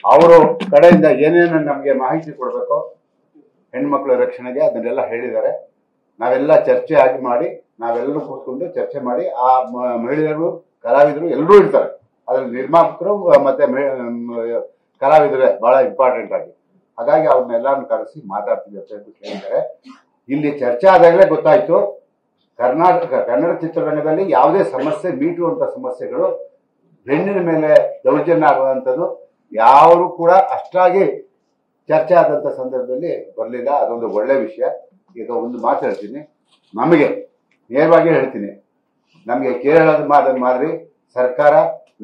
ಅವರು ಕಡೆಯಿಂದ ಏನೇನು ನಮಗೆ ಮಾಹಿತಿ ಕೊಡಬೇಕು ಹೆಣ್ಮಕ್ಳ ರಕ್ಷಣೆಗೆ ಅದನ್ನೆಲ್ಲ ಹೇಳಿದ್ದಾರೆ. ನಾವೆಲ್ಲ ಚರ್ಚೆ ಆಗಿ ಮಾಡಿ ನಾವೆಲ್ಲರೂ ಕೂತ್ಕೊಂಡು ಚರ್ಚೆ ಮಾಡಿ ಆ ಮಹಿಳೆಯರು ಕಲಾವಿದರು ಎಲ್ಲರೂ ಇರ್ತಾರೆ. ಅದ್ರಲ್ಲಿ ನಿರ್ಮಾಪಕರು ಮತ್ತೆ ಕಲಾವಿದರೇ ಬಹಳ ಇಂಪಾರ್ಟೆಂಟ್ ಆಗಿ. ಹಾಗಾಗಿ ಅವ್ರನ್ನೆಲ್ಲಾನು ಕರೆಸಿ ಮಾತಾಡ್ತೀವಿ ಅಂತ ಹೇಳ್ಬಿಟ್ಟು ಹೇಳಿದ್ದಾರೆ. ಇಲ್ಲಿ ಚರ್ಚೆ ಆದಾಗಲೇ ಗೊತ್ತಾಯ್ತು ಕನ್ನಡ ಚಿತ್ರರಂಗದಲ್ಲಿ ಯಾವುದೇ ಸಮಸ್ಯೆ ಮೀಟು ಅಂತ ಸಮಸ್ಯೆಗಳು ಹೆಣ್ಣಿನ ಮೇಲೆ ದೌರ್ಜನ್ಯ ಆಗುವಂಥದ್ದು ಯಾರು ಕೂಡ ಅಷ್ಟಾಗಿ ಚರ್ಚೆ ಆದಂಥ ಸಂದರ್ಭದಲ್ಲಿ ಬರಲಿಲ್ಲ. ಅದೊಂದು ಒಳ್ಳೆ ವಿಷಯ. ಈಗ ಒಂದು ಮಾತು ಹೇಳ್ತೀನಿ, ನಮಗೆ ನೇರವಾಗಿ ಹೇಳ್ತೀನಿ, ನಮಗೆ ಕೇರಳದ ಮಾದರಿ ಸರ್ಕಾರ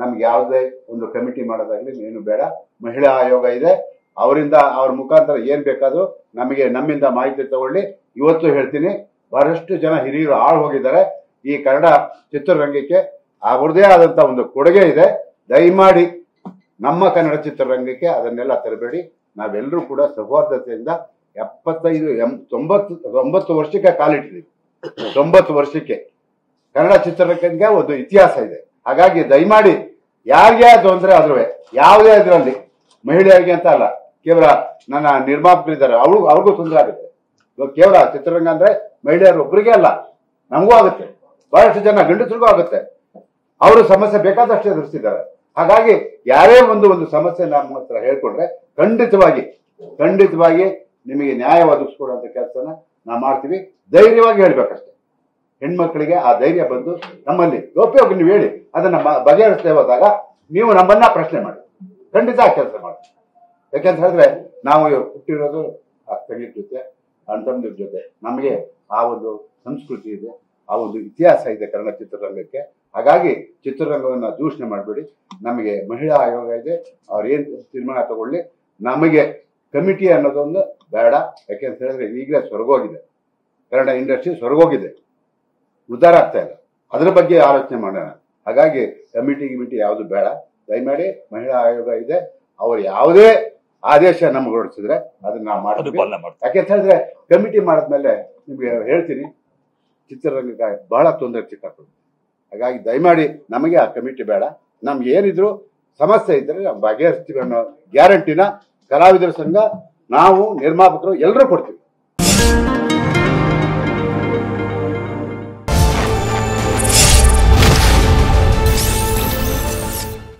ನಮ್ಗೆ ಯಾವುದೇ ಒಂದು ಕಮಿಟಿ ಮಾಡೋದಾಗ್ಲಿ ಏನು ಬೇಡ. ಮಹಿಳಾ ಆಯೋಗ ಇದೆ, ಅವರಿಂದ ಅವ್ರ ಮುಖಾಂತರ ಏನ್ ಬೇಕಾದ್ರೂ ನಮ್ಮಿಂದ ಮಾಹಿತಿ ತಗೊಳ್ಳಿ. ಇವತ್ತು ಹೇಳ್ತೀನಿ, ಬಹಳಷ್ಟು ಜನ ಹಿರಿಯರು ಆಳು ಹೋಗಿದ್ದಾರೆ ಈ ಕನ್ನಡ ಚಿತ್ರರಂಗಕ್ಕೆ. ಅವ್ರದೇ ಆದಂತ ಒಂದು ಕೊಡುಗೆ ಇದೆ. ದಯಮಾಡಿ ನಮ್ಮ ಕನ್ನಡ ಚಿತ್ರರಂಗಕ್ಕೆ ಅದನ್ನೆಲ್ಲ ತರಬೇಡಿ. ನಾವೆಲ್ಲರೂ ಕೂಡ ಸೌಹಾರ್ದತೆಯಿಂದ 90 ವರ್ಷಕ್ಕೆ ಕಾಲಿಟ್ಟಿದ್ದೀವಿ. 90 ವರ್ಷಕ್ಕೆ ಕನ್ನಡ ಚಿತ್ರರಂಗಕ್ಕೆ ಒಂದು ಇತಿಹಾಸ ಇದೆ. ಹಾಗಾಗಿ ದಯಮಾಡಿ ಯಾರಿಗೆ ತೊಂದರೆ ಆದ್ರೂ ಯಾವುದೇ ಇದರಲ್ಲಿ ಮಹಿಳೆಯರಿಗೆ ಅಂತ ಅಲ್ಲ, ಕೇವಲ ನನ್ನ ನಿರ್ಮಾಪಕರಿದ್ದಾರೆ ಅವ್ರಿಗೂ ತೊಂದರೆ ಆಗುತ್ತೆ. ಇವಾಗ ಕೇವಲ ಚಿತ್ರರಂಗ ಅಂದ್ರೆ ಮಹಿಳೆಯರು ಒಬ್ಬರಿಗೆ ಅಲ್ಲ, ನಮಗೂ ಆಗುತ್ತೆ, ಬಹಳಷ್ಟು ಜನ ಗಂಡಸರಿಗೂ ಆಗುತ್ತೆ. ಅವರು ಸಮಸ್ಯೆ ಬೇಕಾದಷ್ಟೇ ಎದುರಿಸಿದ್ದಾರೆ. ಹಾಗಾಗಿ ಯಾರೇ ಒಂದು ಸಮಸ್ಯೆ ನಮ್ಮ ಹತ್ರ ಹೇಳ್ಕೊಂಡ್ರೆ ಖಂಡಿತವಾಗಿ ನಿಮಗೆ ನ್ಯಾಯ ಒದಗಿಸ್ಕೊಡುವಂತ ಕೆಲಸನ ನಾವು ಮಾಡ್ತೀವಿ. ಧೈರ್ಯವಾಗಿ ಹೇಳ್ಬೇಕಷ್ಟೇ. ಹೆಣ್ಮಕ್ಳಿಗೆ ಆ ಧೈರ್ಯ ಬಂದು ನಮ್ಮಲ್ಲಿ ಉಪಯೋಗ ನೀವು ಹೇಳಿ ಅದನ್ನ ಬಗೆಹರಿಸದೆ ಹೋದಾಗ ನೀವು ನಮ್ಮನ್ನ ಪ್ರಶ್ನೆ ಮಾಡಿ ಖಂಡಿತ ಆ ಕೆಲಸ ಮಾಡಿ. ಯಾಕೆಂತ ಹೇಳಿದ್ರೆ ನಾವು ಹುಟ್ಟಿರೋದು ತಂಗಿರ ಜೊತೆ ಅಣ್ಣ ತಮ್ಮಂದಿರ ಜೊತೆ. ನಮಗೆ ಆ ಒಂದು ಸಂಸ್ಕೃತಿ ಇದೆ, ಆ ಒಂದು ಇತಿಹಾಸ ಇದೆ ಕನ್ನಡ ಚಿತ್ರರಂಗಕ್ಕೆ. ಹಾಗಾಗಿ ಚಿತ್ರರಂಗವನ್ನ ದೂಷಣೆ ಮಾಡಬೇಡಿ. ನಮಗೆ ಮಹಿಳಾ ಆಯೋಗ ಇದೆ, ಅವ್ರು ಏನ್ ತೀರ್ಮಾನ ತಗೊಳ್ಳಿ. ನಮಗೆ ಕಮಿಟಿ ಅನ್ನೋದೊಂದು ಬೇಡ. ಯಾಕೆಂತ ಹೇಳಿದ್ರೆ ಈಗಲೇ ಸ್ವರ್ಗೋಗಿದೆ, ಕನ್ನಡ ಇಂಡಸ್ಟ್ರಿ ಸ್ವರ್ಗೋಗಿದೆ, ಉದ್ಧಾರ ಆಗ್ತಾ ಇಲ್ಲ. ಅದ್ರ ಬಗ್ಗೆ ಆಲೋಚನೆ ಮಾಡೋಣ. ಹಾಗಾಗಿ ಕಮಿಟಿ ಯಾವುದು ಬೇಡ. ದಯಮಾಡಿ ಮಹಿಳಾ ಆಯೋಗ ಇದೆ, ಅವ್ರು ಯಾವುದೇ ಆದೇಶ ನಮ್ಗೆ ಹೊರಡಿಸಿದ್ರೆ ಅದನ್ನ ನಾವು ಮಾಡ್ತೀವಿ. ಯಾಕೆಂತ ಹೇಳಿದ್ರೆ ಕಮಿಟಿ ಮಾಡಿದ್ಮೇಲೆ ನಿಮ್ಗೆ ಹೇಳ್ತೀನಿ, ಚಿತ್ರರಂಗಕ್ಕೆ ಬಹಳ ತೊಂದರೆ ಸಿಕ್ಕಾಕೊಂಡು. ಹಾಗಾಗಿ ದಯಮಾಡಿ ನಮಗೆ ಆ ಕಮಿಟಿ ಬೇಡ. ನಮ್ಗೆ ಏನಿದ್ರು ಸಮಸ್ಯೆ ಇದ್ರೆ ನಾವು ಬಗೆಹರಿಸ್ತೀವಿ ಅನ್ನೋ ಗ್ಯಾರಂಟಿನ ಕಲಾವಿದರ ಸಂಘ, ನಾವು ನಿರ್ಮಾಪಕರು ಎಲ್ಲರೂ ಕೊಡ್ತೀವಿ.